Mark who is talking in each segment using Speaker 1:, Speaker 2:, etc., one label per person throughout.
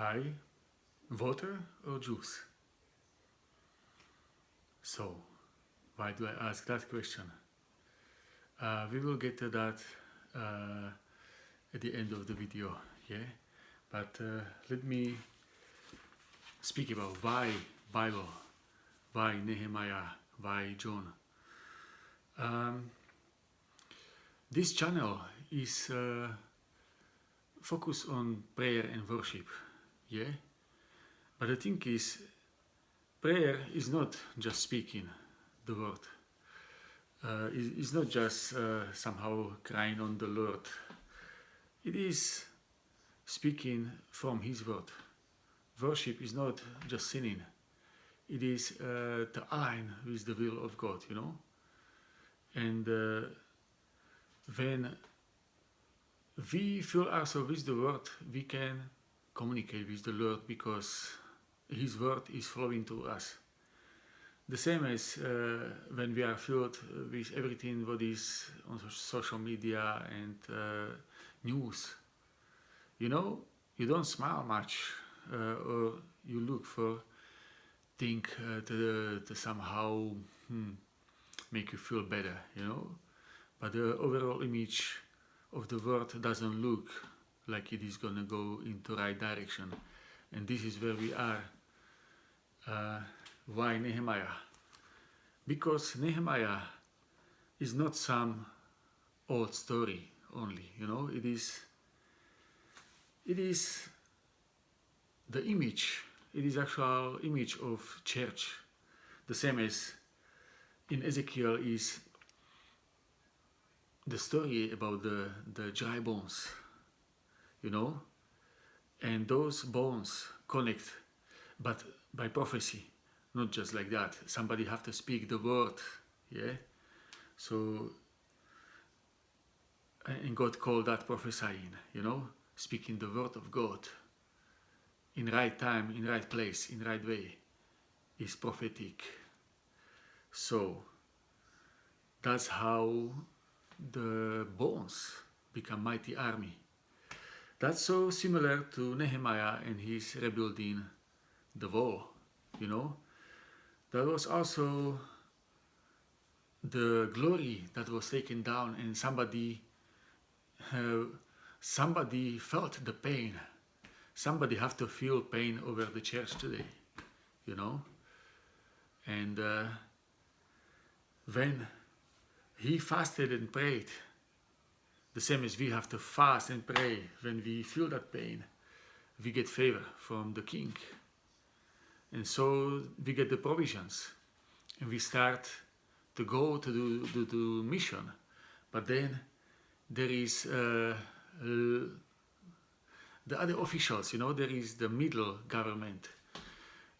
Speaker 1: Hi, water or juice? So, why do I ask that question? We will get to that uh, at the end of the video, yeah? But let me speak about why Bible, why Nehemiah, why John. Um, this channel is focused on prayer and worship, yeah? But the thing is, prayer is not just speaking the word. It's not just somehow crying on the Lord. It is speaking from His word. Worship is not just singing. It is to align with the will of God, you know. And when we fill ourselves with the word, we can communicate with the Lord because His word is flowing to us. The same as when we are filled with everything what is on social media and news. You know, you don't smile much or you look for things to somehow make you feel better, you know. But the overall image of the world doesn't look like it is gonna go into right direction. And this is where we are. Why Nehemiah? Because Nehemiah is not some old story only, you know. It is the image. It is actual image of church. The same as in Ezekiel is the story about the dry bones, you know, and those bones connect, but by prophecy, not just like that. Somebody have to speak the word, yeah. So, and God called that prophesying, you know, speaking the word of God in right time, in right place, in right way is prophetic. So that's how the bones become mighty army. That's so similar to Nehemiah and his rebuilding the wall, you know. That was also the glory that was taken down and somebody felt the pain. Somebody have to feel pain over the church today, you know. And when he fasted and prayed, the same as we have to fast and pray when we feel that pain, we get favor from the king. And so we get the provisions and we start to go to do mission. But then there is the other officials, you know, there is the middle government.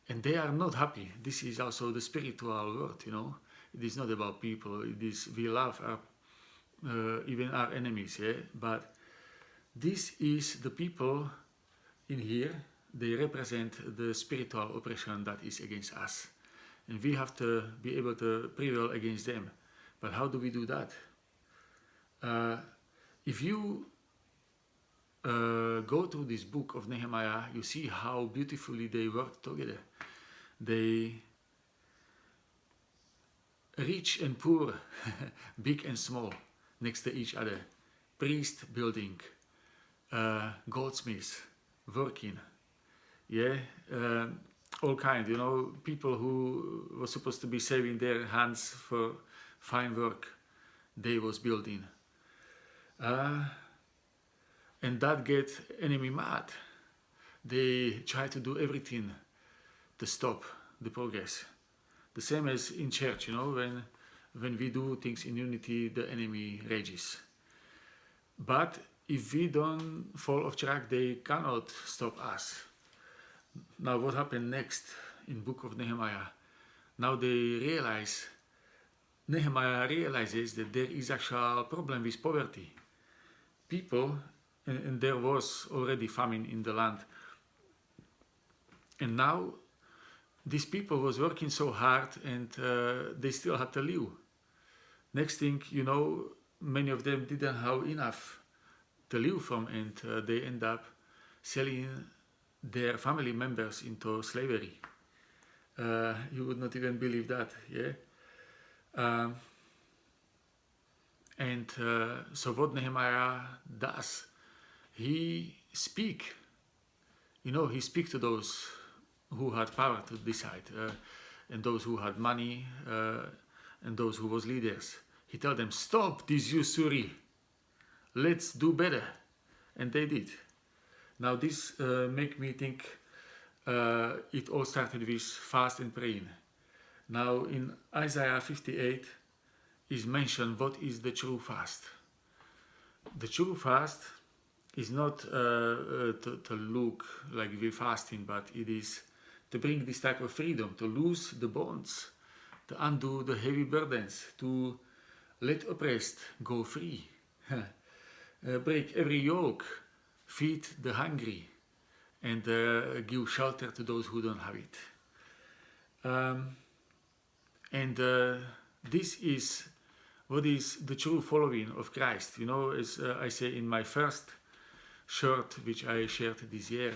Speaker 1: And they are not happy. This is also the spiritual world, you know. It is not about people. It is, we love our, even our enemies, yeah. But this is the people in here. They represent the spiritual oppression that is against us, and we have to be able to prevail against them. But how do we do that? If you go to this book of Nehemiah, you see how beautifully they work together. They rich and poor, big and small, next to each other. Priest building, goldsmiths working, yeah, all kind, you know, people who were supposed to be saving their hands for fine work, they was building. And that get enemy mad. They try to do everything to stop the progress. The same as in church, you know, when we do things in unity, the enemy rages. But if we don't fall off track, they cannot stop us. Now what happened next in book of Nehemiah? Now Nehemiah realizes that there is actual problem with poverty. People, and there was already famine in the land. And now these people was working so hard and they still had to live. Next thing you know, many of them didn't have enough to live from, and they end up selling their family members into slavery. You would not even believe that, yeah? Um, and so what Nehemiah does, he speak, he speak to those who had power to decide, and those who had money, and those who was leaders. He tell them, stop this usury, let's do better. And they did. Now this make me think it all started with fast and praying. Now in Isaiah 58 is mentioned what is the true fast. The true fast is not to look like we're fasting, but it is to bring this type of freedom, to loose the bonds, to undo the heavy burdens, to let oppressed go free, break every yoke, feed the hungry, and give shelter to those who don't have it. And this is what is the true following of Christ. As I say in my first shirt, which I shared this year,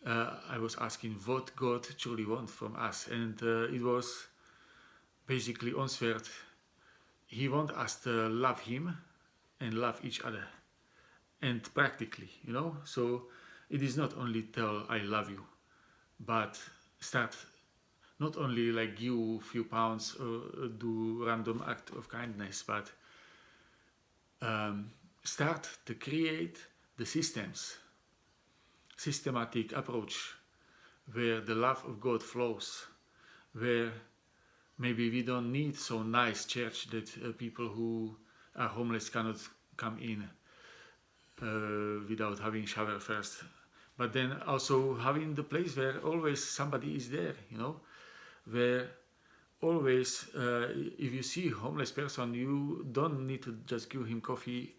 Speaker 1: I was asking what God truly wants from us. And it was basically answered, He wants us to love Him and love each other. And practically, So it is not only tell I love you, but start not only like give a few pounds or do random act of kindness, but start to create the systematic approach where the love of God flows, where maybe we don't need so nice church that people who are homeless cannot come in without having shower first, but then also having the place where always somebody is there, where always if you see a homeless person, you don't need to just give him coffee,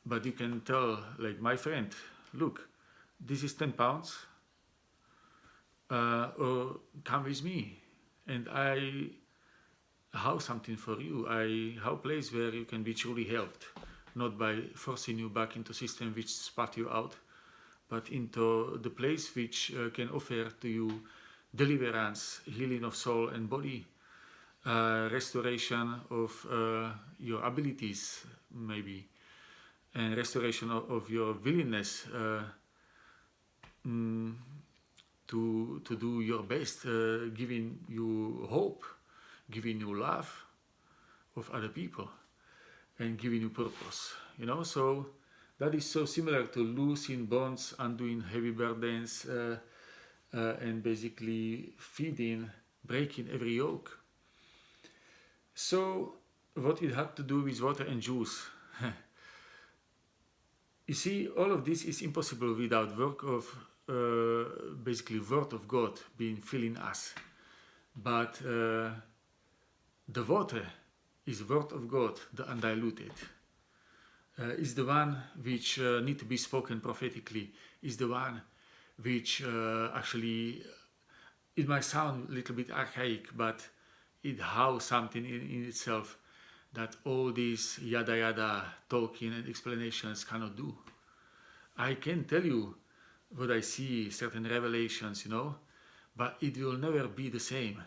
Speaker 1: but you can tell, like, my friend, look, this is 10 pounds, or come with me and I have something for you. I have a place where you can be truly helped, not by forcing you back into system which spat you out, but into the place which can offer to you deliverance, healing of soul and body, restoration of your abilities maybe, and restoration of your willingness to do your best, giving you hope, giving you love of other people, and giving you purpose. So that is so similar to loosing bonds, undoing heavy burdens, and basically feeding, breaking every yoke. So what it had to do with water and juice. You see, all of this is impossible without work of basically word of God being filling us. But the water is word of God, the undiluted. Is the one which need to be spoken prophetically, is the one which actually, it might sound a little bit archaic, but it has something in itself that all these yada yada talking and explanations cannot do. I can tell you what I see, certain revelations, but it will never be the same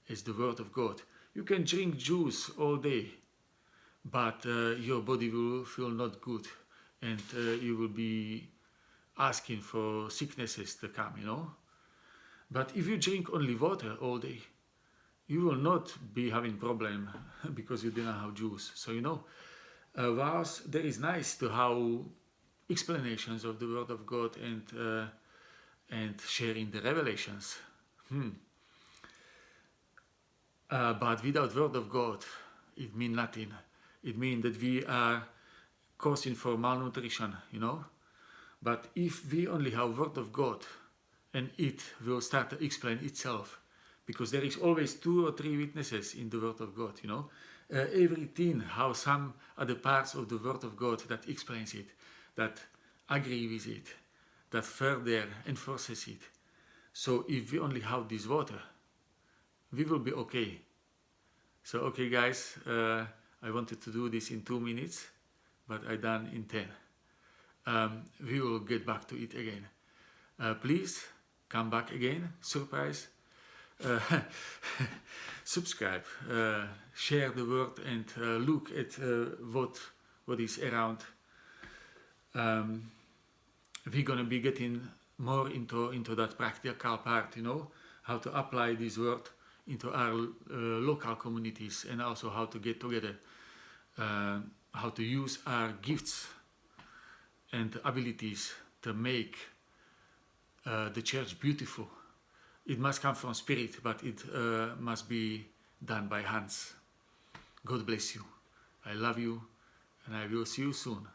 Speaker 1: as the word of God. You can drink juice all day, but your body will feel not good, and you will be asking for sicknesses to come, But if you drink only water all day, you will not be having problem because you didn't have juice. So, whilst there is nice to have explanations of the word of God and sharing the revelations. But without word of God, it means nothing. It means that we are causing for malnutrition, But if we only have word of God, and it will start to explain itself, because there is always 2 or 3 witnesses in the word of God, everything, how some other parts of the word of God that explains it, that agree with it, that further enforces it. So if we only have this water, we will be okay. So okay guys, I wanted to do this in 2 minutes, but I done in 10. We will get back to it again. Please come back again, surprise. Uh, subscribe, share the word, and look at what is around. We're gonna be getting more into that practical part, how to apply this word into our local communities, and also how to get together, how to use our gifts and abilities to make the church beautiful. It must come from spirit, but it must be done by hands. God bless you. I love you, and I will see you soon.